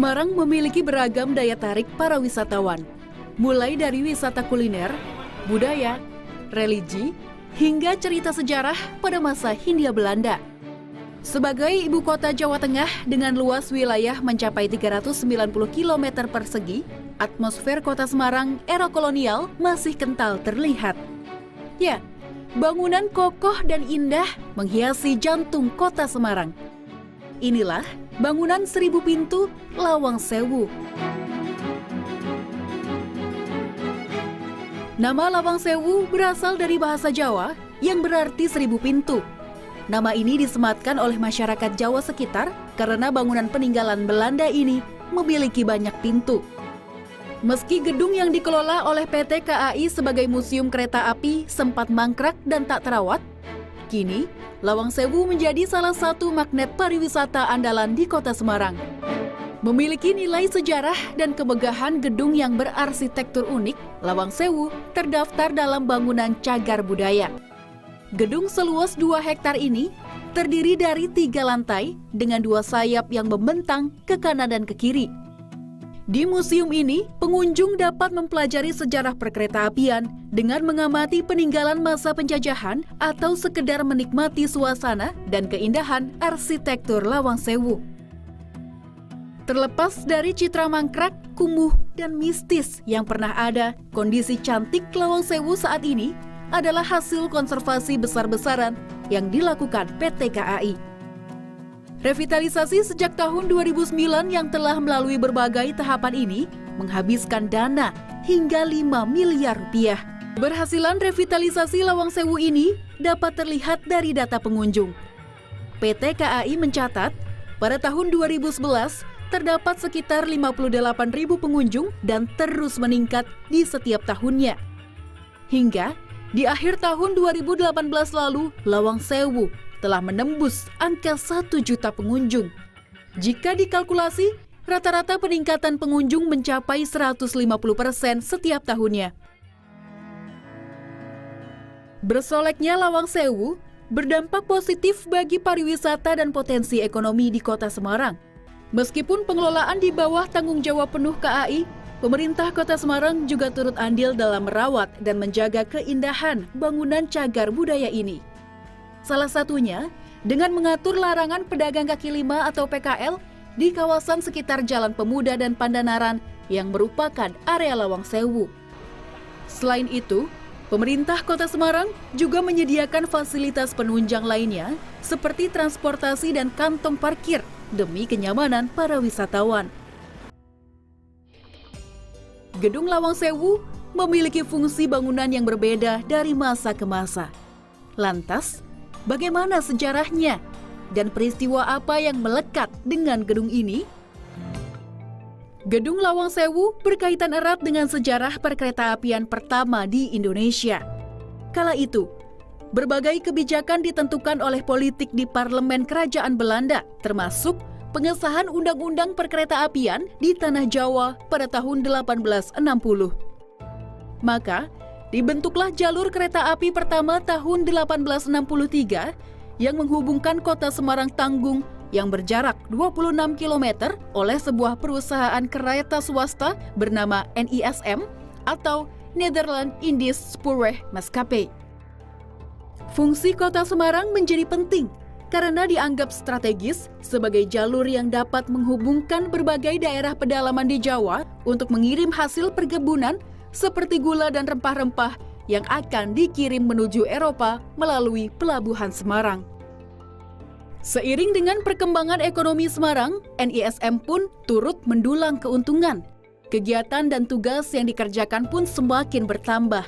Semarang memiliki beragam daya tarik para wisatawan, mulai dari wisata kuliner, budaya, religi, hingga cerita sejarah pada masa Hindia Belanda. Sebagai ibu kota Jawa Tengah dengan luas wilayah mencapai 390 km persegi, atmosfer kota Semarang era kolonial masih kental terlihat. Ya, bangunan kokoh dan indah menghiasi jantung kota Semarang. Inilah bangunan 1000 pintu Lawang Sewu. Nama Lawang Sewu berasal dari bahasa Jawa yang berarti 1000 pintu. Nama ini disematkan oleh masyarakat Jawa sekitar karena bangunan peninggalan Belanda ini memiliki banyak pintu. Meski gedung yang dikelola oleh PT KAI sebagai museum kereta api sempat mangkrak dan tak terawat, kini Lawang Sewu menjadi salah satu magnet pariwisata andalan di kota Semarang. Memiliki nilai sejarah dan kemegahan gedung yang berarsitektur unik, Lawang Sewu terdaftar dalam bangunan cagar budaya. Gedung seluas 2 hektar ini terdiri dari 3 lantai dengan 2 sayap yang membentang ke kanan dan ke kiri. Di museum ini, pengunjung dapat mempelajari sejarah perkeretaapian dengan mengamati peninggalan masa penjajahan atau sekedar menikmati suasana dan keindahan arsitektur Lawang Sewu. Terlepas dari citra mangkrak, kumuh, dan mistis yang pernah ada, kondisi cantik Lawang Sewu saat ini adalah hasil konservasi besar-besaran yang dilakukan PT KAI. Revitalisasi sejak tahun 2009 yang telah melalui berbagai tahapan ini menghabiskan dana hingga 5 miliar rupiah. Berhasilan revitalisasi Lawang Sewu ini dapat terlihat dari data pengunjung. PT KAI mencatat, pada tahun 2011 terdapat sekitar 58.000 pengunjung dan terus meningkat di setiap tahunnya. Hingga di akhir tahun 2018 lalu, Lawang Sewu telah menembus angka 1 juta pengunjung. Jika dikalkulasi, rata-rata peningkatan pengunjung mencapai 150% setiap tahunnya. Bersoleknya Lawang Sewu berdampak positif bagi pariwisata dan potensi ekonomi di kota Semarang. Meskipun pengelolaan di bawah tanggung jawab penuh KAI, pemerintah kota Semarang juga turut andil dalam merawat dan menjaga keindahan bangunan cagar budaya ini. Salah satunya dengan mengatur larangan pedagang kaki lima atau PKL di kawasan sekitar Jalan Pemuda dan Pandanaran yang merupakan area Lawang Sewu. Selain itu, pemerintah kota Semarang juga menyediakan fasilitas penunjang lainnya seperti transportasi dan kantong parkir demi kenyamanan para wisatawan. Gedung Lawang Sewu memiliki fungsi bangunan yang berbeda dari masa ke masa. Lantas, bagaimana sejarahnya dan peristiwa apa yang melekat dengan gedung ini? Gedung Lawang Sewu berkaitan erat dengan sejarah perkeretaapian pertama di Indonesia. Kala itu, berbagai kebijakan ditentukan oleh politik di parlemen kerajaan Belanda, termasuk pengesahan Undang-Undang Perkeretaapian di Tanah Jawa pada tahun 1860. Maka, dibentuklah jalur kereta api pertama tahun 1863 yang menghubungkan kota Semarang Tanggung yang berjarak 26 km oleh sebuah perusahaan kereta swasta bernama NISM atau Nederland Indisch Spoorweg Maskapai. Fungsi kota Semarang menjadi penting karena dianggap strategis sebagai jalur yang dapat menghubungkan berbagai daerah pedalaman di Jawa untuk mengirim hasil perkebunan seperti gula dan rempah-rempah yang akan dikirim menuju Eropa melalui pelabuhan Semarang. Seiring dengan perkembangan ekonomi Semarang, NISM pun turut mendulang keuntungan. Kegiatan dan tugas yang dikerjakan pun semakin bertambah.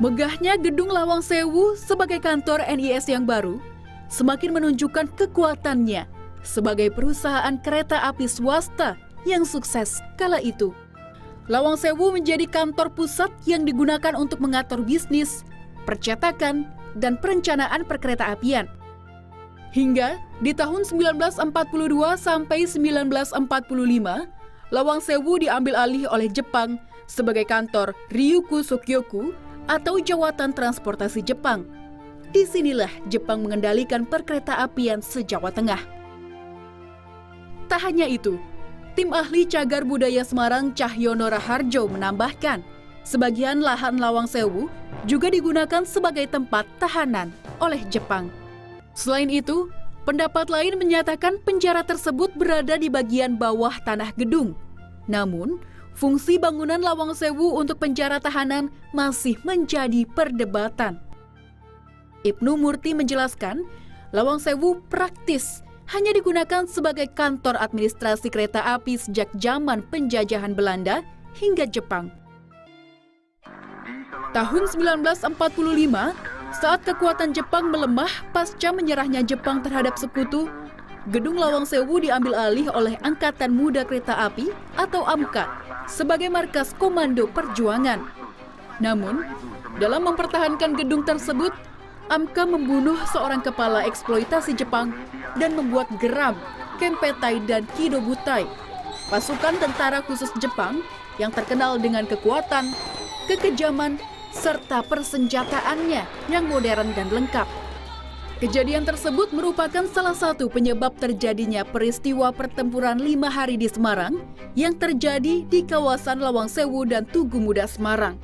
Megahnya gedung Lawang Sewu sebagai kantor NIS yang baru semakin menunjukkan kekuatannya sebagai perusahaan kereta api swasta yang sukses kala itu. Lawang Sewu menjadi kantor pusat yang digunakan untuk mengatur bisnis, percetakan, dan perencanaan perkeretaapian. Hingga di tahun 1942 sampai 1945, Lawang Sewu diambil alih oleh Jepang sebagai kantor Ryuku Sokyoku atau Jawatan Transportasi Jepang. disinilah Jepang mengendalikan perkereta-apian se-Jawa Tengah. Tak hanya itu, tim ahli cagar budaya Semarang Cahyono Raharjo menambahkan, sebagian lahan Lawang Sewu juga digunakan sebagai tempat tahanan oleh Jepang. Selain itu, pendapat lain menyatakan penjara tersebut berada di bagian bawah tanah gedung. Namun, fungsi bangunan Lawang Sewu untuk penjara tahanan masih menjadi perdebatan. Ibnu Murti menjelaskan, Lawang Sewu praktis hanya digunakan sebagai kantor administrasi kereta api sejak zaman penjajahan Belanda hingga Jepang. Tahun 1945, saat kekuatan Jepang melemah pasca menyerahnya Jepang terhadap sekutu, gedung Lawang Sewu diambil alih oleh Angkatan Muda Kereta Api atau AMKA sebagai markas Komando Perjuangan. Namun, dalam mempertahankan gedung tersebut, AMKA membunuh seorang kepala eksploitasi Jepang dan membuat geram Kempetai dan Kidobutai, pasukan tentara khusus Jepang yang terkenal dengan kekuatan, kekejaman, serta persenjataannya yang modern dan lengkap. Kejadian tersebut merupakan salah satu penyebab terjadinya peristiwa pertempuran 5 hari di Semarang yang terjadi di kawasan Lawang Sewu dan Tugu Muda Semarang.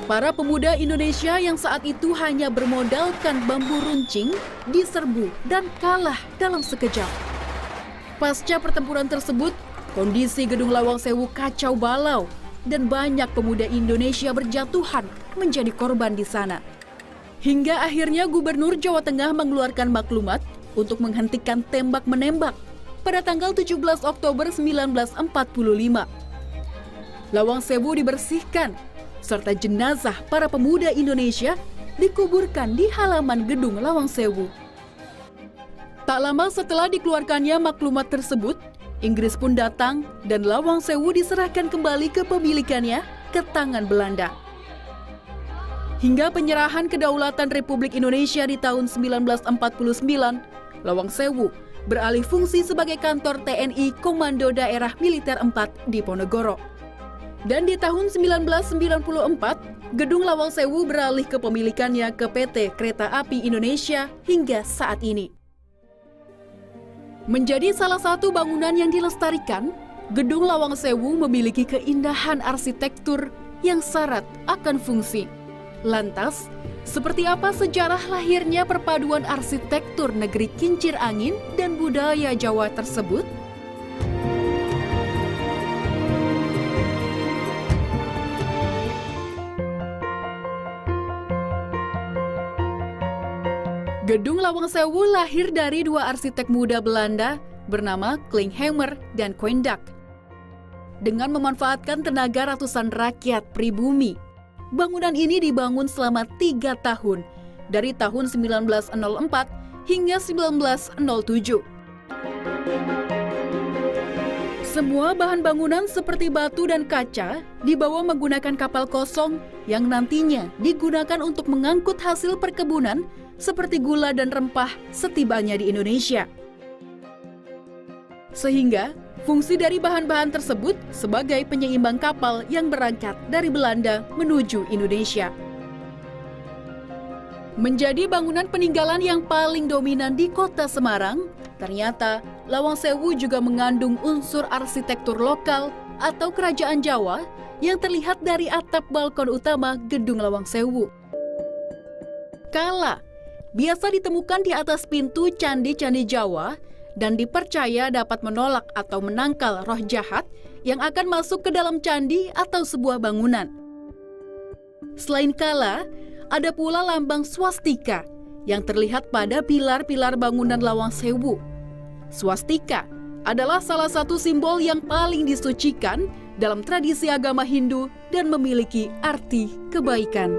Para pemuda Indonesia yang saat itu hanya bermodalkan bambu runcing diserbu dan kalah dalam sekejap. Pasca pertempuran tersebut, kondisi gedung Lawang Sewu kacau balau dan banyak pemuda Indonesia berjatuhan menjadi korban di sana. Hingga akhirnya Gubernur Jawa Tengah mengeluarkan maklumat untuk menghentikan tembak-menembak pada tanggal 17 Oktober 1945. Lawang Sewu dibersihkan, serta jenazah para pemuda Indonesia dikuburkan di halaman gedung Lawang Sewu. Tak lama setelah dikeluarkannya maklumat tersebut, Inggris pun datang dan Lawang Sewu diserahkan kembali ke pemilikannya ke tangan Belanda. Hingga penyerahan kedaulatan Republik Indonesia di tahun 1949, Lawang Sewu beralih fungsi sebagai kantor TNI Komando Daerah Militer 4 di Ponorogo. Dan di tahun 1994, gedung Lawang Sewu beralih kepemilikannya ke PT Kereta Api Indonesia hingga saat ini. Menjadi salah satu bangunan yang dilestarikan, gedung Lawang Sewu memiliki keindahan arsitektur yang syarat akan fungsi. Lantas, seperti apa sejarah lahirnya perpaduan arsitektur negeri kincir angin dan budaya Jawa tersebut? Gedung Lawang Sewu lahir dari dua arsitek muda Belanda bernama Klinkhammer dan Koendak. Dengan memanfaatkan tenaga ratusan rakyat pribumi, bangunan ini dibangun selama 3 tahun, dari tahun 1904 hingga 1907. Semua bahan bangunan seperti batu dan kaca dibawa menggunakan kapal kosong yang nantinya digunakan untuk mengangkut hasil perkebunan seperti gula dan rempah setibanya di Indonesia. Sehingga fungsi dari bahan-bahan tersebut sebagai penyeimbang kapal yang berangkat dari Belanda menuju Indonesia. Menjadi bangunan peninggalan yang paling dominan di kota Semarang, ternyata Lawang Sewu juga mengandung unsur arsitektur lokal atau kerajaan Jawa yang terlihat dari atap balkon utama gedung Lawang Sewu. Kala biasa ditemukan di atas pintu candi-candi Jawa dan dipercaya dapat menolak atau menangkal roh jahat yang akan masuk ke dalam candi atau sebuah bangunan. Selain kala, ada pula lambang swastika yang terlihat pada pilar-pilar bangunan Lawang Sewu. Swastika adalah salah satu simbol yang paling disucikan dalam tradisi agama Hindu dan memiliki arti kebaikan.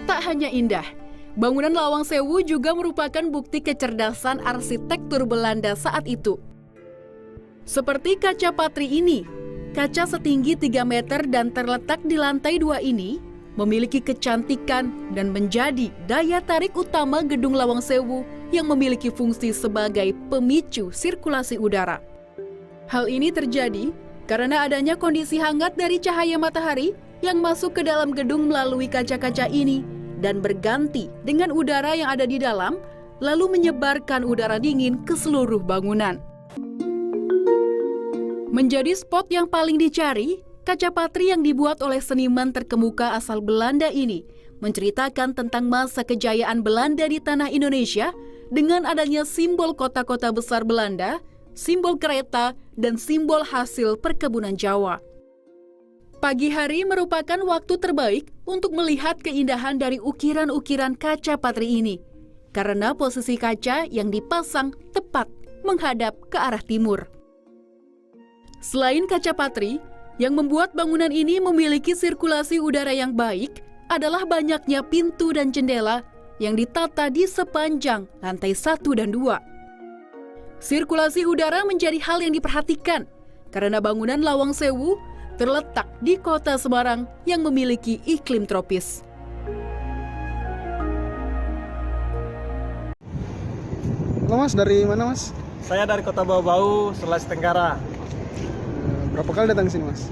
Tak hanya indah, bangunan Lawang Sewu juga merupakan bukti kecerdasan arsitektur Belanda saat itu. Seperti kaca patri ini, kaca setinggi 3 meter dan terletak di lantai 2 ini memiliki kecantikan dan menjadi daya tarik utama gedung Lawang Sewu yang memiliki fungsi sebagai pemicu sirkulasi udara. Hal ini terjadi Karena adanya kondisi hangat dari cahaya matahari yang masuk ke dalam gedung melalui kaca-kaca ini dan berganti dengan udara yang ada di dalam, lalu menyebarkan udara dingin ke seluruh bangunan. Menjadi spot yang paling dicari, kaca patri yang dibuat oleh seniman terkemuka asal Belanda ini menceritakan tentang masa kejayaan Belanda di tanah Indonesia dengan adanya simbol kota-kota besar Belanda, simbol kereta, dan simbol hasil perkebunan Jawa. Pagi hari merupakan waktu terbaik untuk melihat keindahan dari ukiran-ukiran kaca patri ini, karena posisi kaca yang dipasang tepat menghadap ke arah timur. Selain kaca patri, yang membuat bangunan ini memiliki sirkulasi udara yang baik adalah banyaknya pintu dan jendela yang ditata di sepanjang lantai 1 dan 2. Sirkulasi udara menjadi hal yang diperhatikan karena bangunan Lawang Sewu terletak di kota Semarang yang memiliki iklim tropis. Halo Mas, dari mana Mas? Saya dari Kota Bau-Bau, Sulawesi Tenggara. Berapa kali datang ke sini Mas?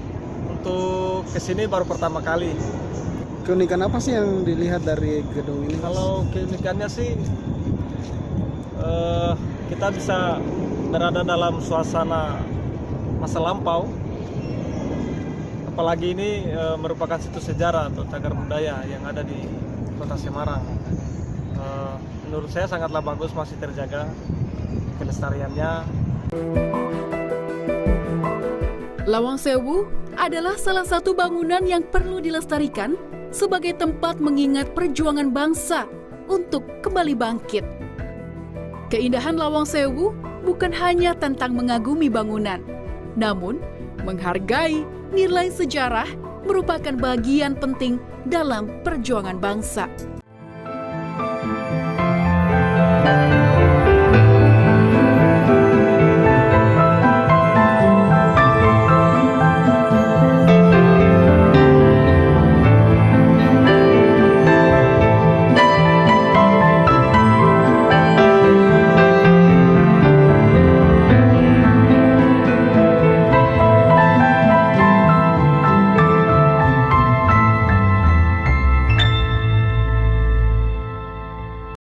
Untuk kesini baru pertama kali. Keunikan apa sih yang dilihat dari gedung ini Mas? Kalau keunikannya sih, kita bisa berada dalam suasana masa lampau. Apalagi ini merupakan situs sejarah atau cagar budaya yang ada di Kota Semarang. Menurut saya sangatlah bagus, masih terjaga kelestariannya. Lawang Sewu adalah salah satu bangunan yang perlu dilestarikan sebagai tempat mengingat perjuangan bangsa untuk kembali bangkit. Keindahan Lawang Sewu bukan hanya tentang mengagumi bangunan, namun menghargai nilai sejarah merupakan bagian penting dalam perjuangan bangsa.